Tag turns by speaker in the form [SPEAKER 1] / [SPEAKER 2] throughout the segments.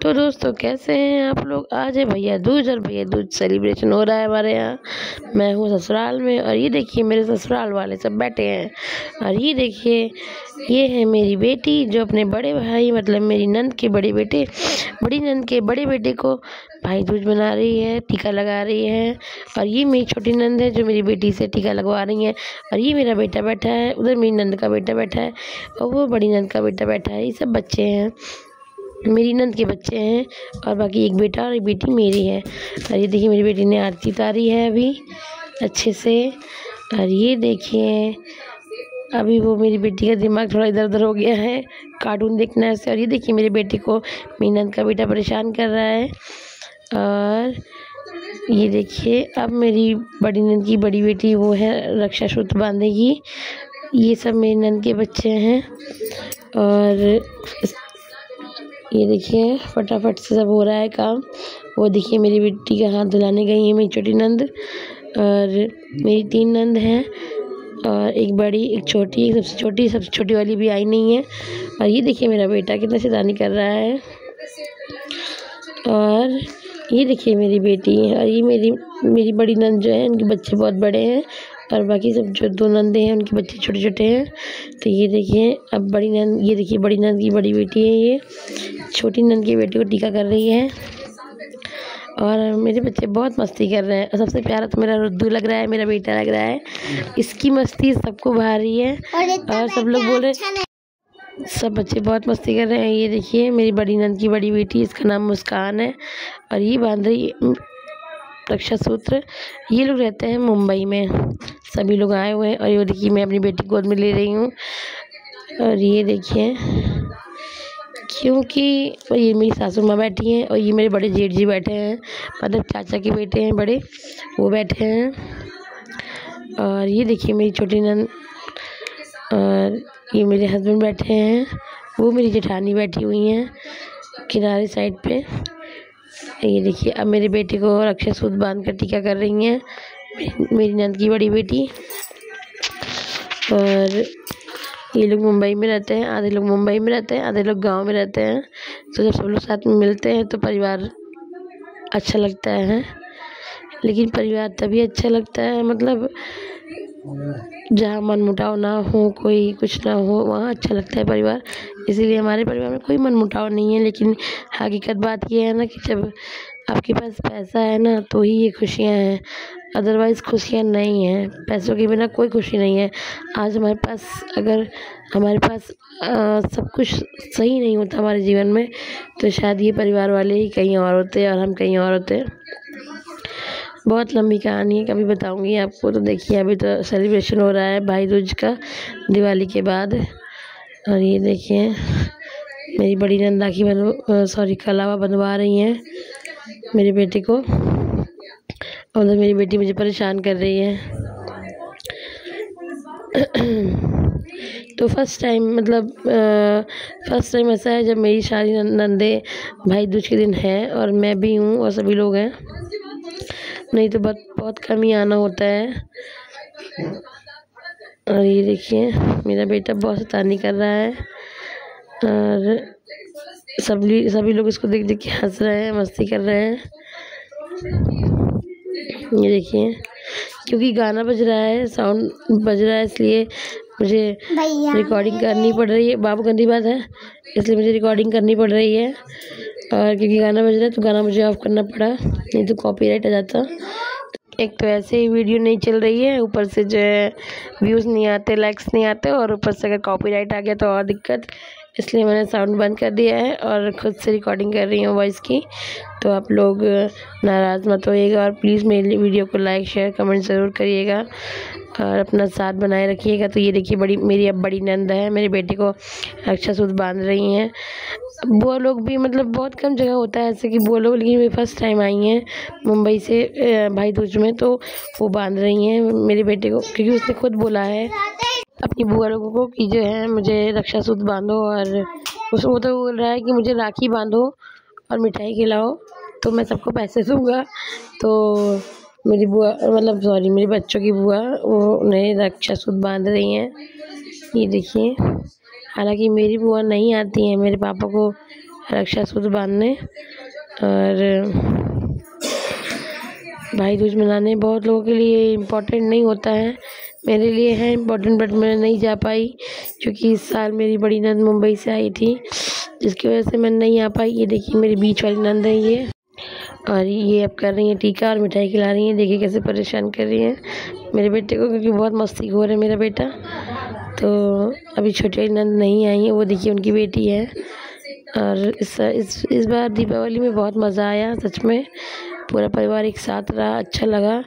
[SPEAKER 1] तो दोस्तों कैसे हैं आप लोग। आज है भैया दूज और भैया दूज सेलिब्रेशन हो रहा है हमारे यहाँ। मैं हूँ ससुराल में और ये देखिए मेरे ससुराल वाले सब बैठे हैं। और ये देखिए ये है मेरी बेटी जो अपने बड़े भाई मतलब मेरी नंद के बड़ी नंद के बड़े बेटे को भाई दूज बना रही है, टीका लगा रही है। और ये मेरी छोटी नंद है जो मेरी बेटी से टीका लगवा रही है। और ये मेरा बेटा बैठा है, उधर मेरी नंद का बेटा बैठा है और वो बड़ी नंद का बेटा बैठा है। ये सब बच्चे हैं, मेरी नंद के बच्चे हैं और बाकी एक बेटा और एक बेटी मेरी है। और ये देखिए मेरी बेटी ने आरती उतारी है अभी अच्छे से। और ये देखिए अभी वो मेरी बेटी का दिमाग थोड़ा इधर उधर हो गया है कार्टून देखने से। और ये देखिए मेरे बेटे को मेरी नंद का बेटा परेशान कर रहा है। और ये देखिए अब मेरी बड़ी नंद की बड़ी बेटी वो है रक्षा सूत्र बांधेगी। ये सब मेरी नंद के बच्चे हैं। और ये देखिए फटाफट से सब हो रहा है काम। वो देखिए मेरी बेटी का हाथ धुलाने गई है मेरी छोटी नंद। और मेरी 3 नंद हैं और एक बड़ी एक छोटी, सबसे छोटी वाली भी आई नहीं है। और ये देखिए मेरा बेटा कितना शैतानी कर रहा है। और ये देखिए मेरी बेटी और ये मेरी बड़ी नंद जो है उनके बच्चे बहुत बड़े हैं और बाकी सब जो 2 नंदे हैं उनके बच्चे छोटे छोटे हैं। तो ये देखिए अब बड़ी नंद, ये देखिए बड़ी नंद की बड़ी बेटी है, ये छोटी नंद की बेटी को टीका कर रही है। और मेरे बच्चे बहुत मस्ती कर रहे हैं। और सबसे प्यारा तो मेरा रुद्दू लग रहा है, मेरा बेटा लग रहा है। इसकी मस्ती सबको भा रही है और सब लोग बोल रहे सब बच्चे बहुत मस्ती कर रहे हैं। ये देखिए मेरी बड़ी नंद की बड़ी बेटी, इसका नाम मुस्कान है और ये बांध रही रक्षा सूत्र। ये लोग रहते हैं मुंबई में, सभी लोग आए हुए हैं। और ये देखिए मैं अपनी बेटी गोद में ले रही हूँ। और ये देखिए क्योंकि ये मेरी सासू माँ बैठी हैं और ये मेरे बड़े जेठ जी बैठे हैं, मतलब चाचा के बेटे हैं बड़े, वो बैठे हैं। और ये देखिए मेरी छोटी नंद और ये मेरे हस्बैंड बैठे हैं, वो मेरी जेठानी बैठी हुई हैं किनारे साइड पे। ये देखिए अब मेरे बेटे को रक्षा सूत्र बांध कर टीका कर रही हैं मेरी नंद की बड़ी बेटी। और ये लोग मुंबई में रहते हैं, आधे लोग मुंबई में रहते हैं, आधे लोग गांव में रहते हैं। तो जब सब लोग साथ में मिलते हैं तो परिवार अच्छा लगता है। लेकिन परिवार तभी अच्छा लगता है मतलब जहाँ मनमुटाव ना हो, कोई कुछ ना हो, वहाँ अच्छा लगता है परिवार। इसीलिए हमारे परिवार में कोई मनमुटाव नहीं है। लेकिन हकीकत बात ये है ना कि जब आपके पास पैसा है ना तो ही ये खुशियाँ हैं, अदरवाइज़ खुशियाँ नहीं हैं। पैसों के बिना कोई खुशी नहीं है। आज अगर हमारे पास सब कुछ सही नहीं होता हमारे जीवन में तो शायद ये परिवार वाले ही कहीं और होते और हम कहीं और होते। बहुत लंबी कहानी है, कभी बताऊंगी आपको। तो देखिए अभी तो सेलिब्रेशन हो रहा है भाई दूज का दिवाली के बाद। और ये देखिए मेरी बड़ी नंद राखी कलावा बनवा रही हैं मेरे बेटे को। और मेरी बेटी मुझे परेशान कर रही है। तो फर्स्ट टाइम ऐसा है जब मेरी सारी नंदे भाई दूज के दिन है और मैं भी हूँ और सभी लोग हैं, नहीं तो बहुत कम ही आना होता है। और ये देखिए मेरा बेटा बहुत शैतानी कर रहा है और सभी लोग इसको देख देख के हंस रहे हैं, मस्ती कर रहे हैं। ये देखिए क्योंकि गाना बज रहा है, साउंड बज रहा है, इसलिए मुझे रिकॉर्डिंग करनी पड़ रही है। बाबू गंदी बात है, इसलिए मुझे रिकॉर्डिंग करनी पड़ रही है। और क्योंकि गाना बज रहा है तो गाना मुझे ऑफ करना पड़ा, नहीं तो कॉपीराइट आ जाता। एक तो ऐसे ही वीडियो नहीं चल रही है, ऊपर से जो है व्यूज़ नहीं आते, लाइक्स नहीं आते, और ऊपर से अगर कॉपीराइट आ गया तो और दिक्कत। इसलिए मैंने साउंड बंद कर दिया है और ख़ुद से रिकॉर्डिंग कर रही हूँ वॉइस की। तो आप लोग नाराज़ मत होइएगा और प्लीज़ मेरी वीडियो को लाइक शेयर कमेंट ज़रूर करिएगा और अपना साथ बनाए रखिएगा। तो ये देखिए मेरी अब बड़ी नंद है, मेरे बेटे को रक्षा सूत्र बांध रही हैं। वो लोग भी मतलब बहुत कम जगह होता है ऐसे कि वो लोग, लेकिन वे फर्स्ट टाइम आई हैं मुंबई से भाई दूज में, तो वो बांध रही हैं मेरे बेटे को। क्योंकि उसने खुद बोला है अपनी बुआ लोगों को कि जो है मुझे रक्षा सूत्र बांधो। और वो तो बोल रहा है कि मुझे राखी बांधो और मिठाई खिलाओ तो मैं सबको पैसे दूँगा। तो मेरी बुआ मेरे बच्चों की बुआ वो उन्हें रक्षा सूत्र बांध रही हैं। ये देखिए हालांकि मेरी बुआ नहीं आती हैं मेरे पापा को रक्षा सूत्र बांधने और भाई दूज मनाने। बहुत लोगों के लिए इम्पोर्टेंट नहीं होता है, मेरे लिए है इम्पोर्टेंट, बट मैं नहीं जा पाई क्योंकि इस साल मेरी बड़ी नंद मुंबई से आई थी, जिसकी वजह से मैं नहीं आ पाई। ये देखिए मेरी बीच वाली नंद है ये, और ये अब कर रही हैं टीका और मिठाई खिला रही हैं। देखिए कैसे परेशान कर रही हैं मेरे बेटे को, क्योंकि बहुत मस्ती खोर है मेरा बेटा। तो अभी छोटी वाली नंद नहीं आई है, वो देखिए उनकी बेटी है। और इस बार दीपावली में बहुत मज़ा आया, सच में पूरा परिवार एक साथ रहा, अच्छा लगा।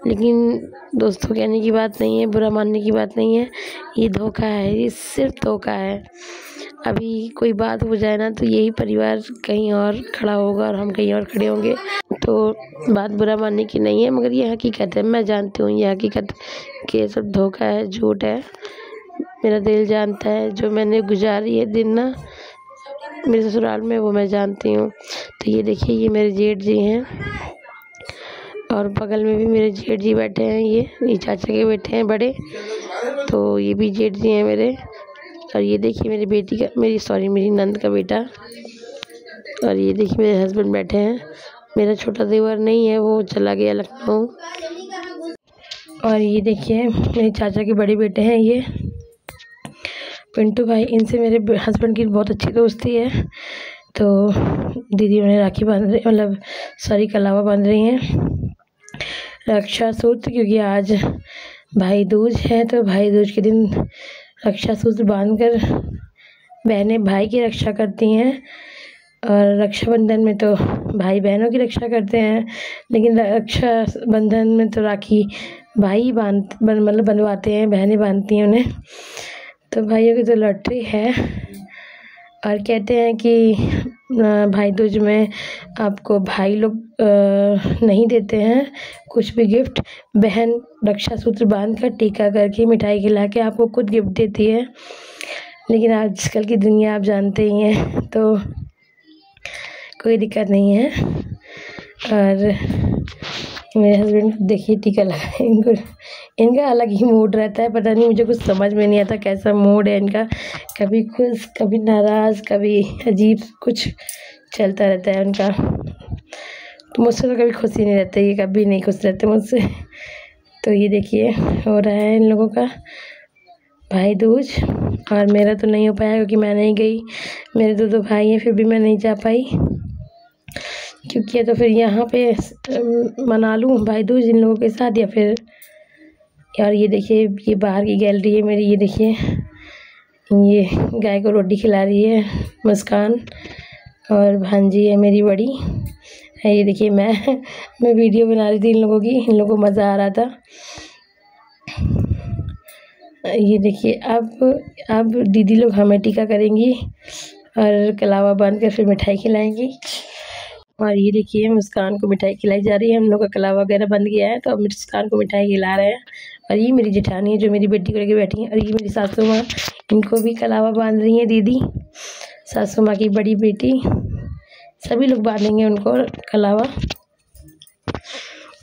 [SPEAKER 1] लेकिन दोस्तों कहने की बात नहीं है, बुरा मानने की बात नहीं है, ये धोखा है, ये सिर्फ धोखा है। अभी कोई बात हो जाए ना तो यही परिवार कहीं और खड़ा होगा और हम कहीं और खड़े होंगे। तो बात बुरा मानने की नहीं है, मगर ये हकीकत है, मैं जानती हूँ ये हकीकत कि ये सब धोखा है, झूठ है। मेरा दिल जानता है, जो मैंने गुजारी है दिन ना मेरे ससुराल में, वो मैं जानती हूँ। तो ये देखिए ये मेरे जेठ जी हैं और बगल में भी मेरे जेठ जी बैठे हैं, ये चाचा के बेटे हैं बड़े, तो ये भी जेठ जी हैं मेरे। और ये देखिए मेरी बेटी का मेरी नंद का बेटा। और ये देखिए मेरे हस्बैंड बैठे हैं, मेरा छोटा देवर नहीं है, वो चला गया लखनऊ। और ये देखिए मेरे चाचा के बड़े बेटे हैं ये पिंटू भाई, इनसे मेरे हस्बैंड की बहुत अच्छी दोस्ती है। तो दीदी उन्हें राखी बांध रही, मतलब सॉरी कलावा बांध रही हैं, रक्षा सूत्र, क्योंकि आज भाई दूज है। तो भाई दूज के दिन रक्षा सूत्र बांधकर बहनें भाई की रक्षा करती हैं, और रक्षाबंधन में तो भाई बहनों की रक्षा करते हैं, लेकिन रक्षा बंधन में तो राखी भाई बनवाते हैं, बहनें बांधती हैं उन्हें। तो भाइयों की तो लॉटरी है। और कहते हैं कि भाई दूज में आपको भाई लोग नहीं देते हैं कुछ भी गिफ्ट, बहन रक्षा सूत्र बांध कर टीका करके मिठाई खिला के आपको खुद गिफ्ट देती है। लेकिन आजकल की दुनिया आप जानते ही हैं, तो कोई दिक्कत नहीं है। और मेरे हस्बैंड देखिए टीका लगा, इनका अलग ही मूड रहता है, पता नहीं मुझे कुछ समझ में नहीं आता कैसा मूड है इनका, कभी खुश कभी नाराज़ कभी अजीब कुछ चलता रहता है उनका। तो मुझसे तो कभी खुश ही नहीं रहते, ये कभी नहीं खुश रहते मुझसे। तो ये देखिए हो रहा है इन लोगों का भाई दूज, और मेरा तो नहीं हो पाया क्योंकि मैं नहीं गई, मेरे दो भाई हैं, फिर भी मैं नहीं जा पाई, क्योंकि तो फिर यहाँ पे मना लूँ भाई दूज इन लोगों के साथ, या फिर यार ये देखिए ये बाहर की गैलरी है मेरी, ये देखिए ये गाय को रोटी खिला रही है मुस्कान, और भांजी है मेरी बड़ी है। ये देखिए मैं वीडियो बना रही थी इन लोगों की, इन लोगों को मज़ा आ रहा था। ये देखिए अब दीदी लोग हमें टीका करेंगी और कलावा बांध कर फिर मिठाई खिलाएंगी। और ये देखिए मुस्कान को मिठाई खिलाई जा रही है, हम लोग का कलावा वगैरह बंद गया है, तो अब मुस्कान को मिठाई खिला रहे हैं। और ये मेरी जेठानी है जो मेरी बेटी को लेकर बैठी है, और ये मेरी सासू माँ, इनको भी कलावा बांध रही हैं दीदी, सासू माँ की बड़ी बेटी, सभी लोग बांधेंगे उनको कलावा।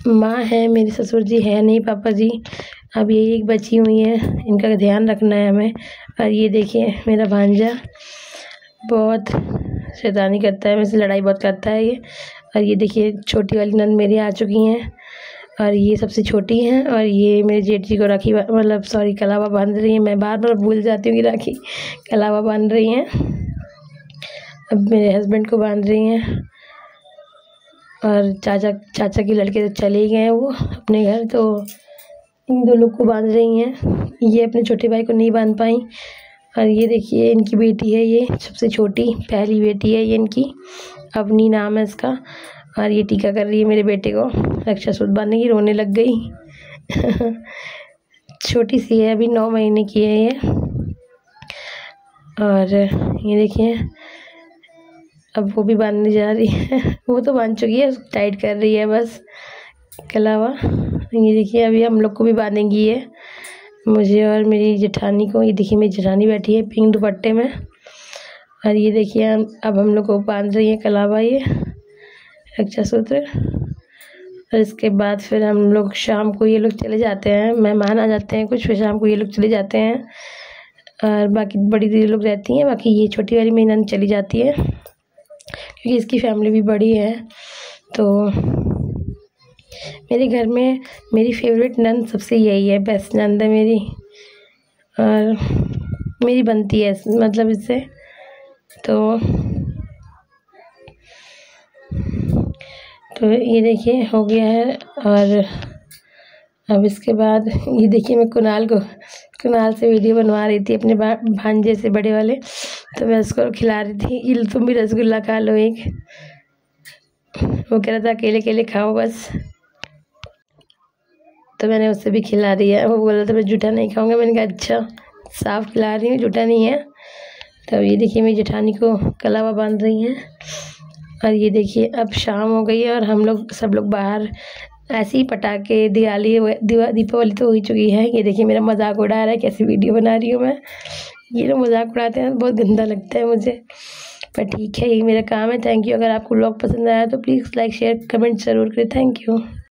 [SPEAKER 1] माँ है मेरी, ससुर जी है नहीं, पापा जी अब यही एक बची हुई है, इनका ध्यान रखना है हमें। और ये देखिए मेरा भांजा बहुत शैतानी करता है, मुझसे लड़ाई बहुत करता है ये। और ये देखिए छोटी वाली नंद मेरी आ चुकी हैं, और ये सबसे छोटी हैं, और ये मेरे जेठ जी को राखी कलावा बांध रही हैं। मैं बार बार भूल जाती हूँ कि राखी कलावा बांध रही हैं। अब मेरे हस्बैंड को बांध रही हैं, और चाचा की लड़के तो चले गए हैं वो अपने घर, तो इन दो लोग को बांध रही हैं। ये अपने छोटे भाई को नहीं बांध पाई। और ये देखिए इनकी बेटी है, ये सबसे छोटी पहली बेटी है ये इनकी, अवनी नाम है इसका। और ये टीका कर रही है मेरे बेटे को रक्षा सूत्र बांधने की, रोने लग गई छोटी सी है, अभी 9 महीने की है ये। और ये देखिए अब वो भी बांधने जा रही है वो तो बांध चुकी है, टाइट कर रही है बस कलावा। ये देखिए अभी हम लोग को भी बांधेंगी ये, मुझे और मेरी जेठानी को। ये देखिए मेरी जेठानी बैठी है पिंक दुपट्टे में। और ये देखिए अब हम लोग को बांध रही है कलावा ये रक्षा सूत्र। और इसके बाद फिर हम लोग शाम को ये लोग चले जाते हैं, मेहमान आ जाते हैं कुछ, फिर शाम को ये लोग चले जाते हैं, और बाकी बड़ी दीदी लोग रहती हैं, बाकी ये छोटी वाली मेरी नंद चली जाती है। क्योंकि इसकी फैमिली भी बड़ी है। तो मेरे घर में मेरी फेवरेट नंद सबसे यही है, बेस्ट नंद है मेरी, और मेरी बनती है मतलब इससे। तो ये देखिए हो गया है। और अब इसके बाद ये देखिए मैं कुणाल से वीडियो बनवा रही थी अपने भांजे से बड़े वाले, तो मैं उसको खिला रही थी, ये तुम भी रसगुल्ला खा लो एक। वो कह रहा था अकेले अकेले खाओ बस, तो मैंने उससे भी खिला दिया। वो बोला था मैं जूठा नहीं खाऊंगा, मैंने कहा अच्छा साफ खिला रही हूँ, जूठा नहीं है। तो ये देखिए मेरी जेठानी को कलावा बांध रही हैं। और ये देखिए अब शाम हो गई है और हम लोग सब लोग बाहर ऐसे ही पटाखे, दीपावली तो हो ही चुकी है। ये देखिए मेरा मजाक उड़ा रहा है, कैसी वीडियो बना रही हूँ मैं। ये लोग मजाक उड़ाते हैं, बहुत गंदा लगता है मुझे, पर ठीक है यही मेरा काम है। Thank you. अगर आपको व्लॉग पसंद आया तो प्लीज़ लाइक शेयर कमेंट ज़रूर करें। Thank you.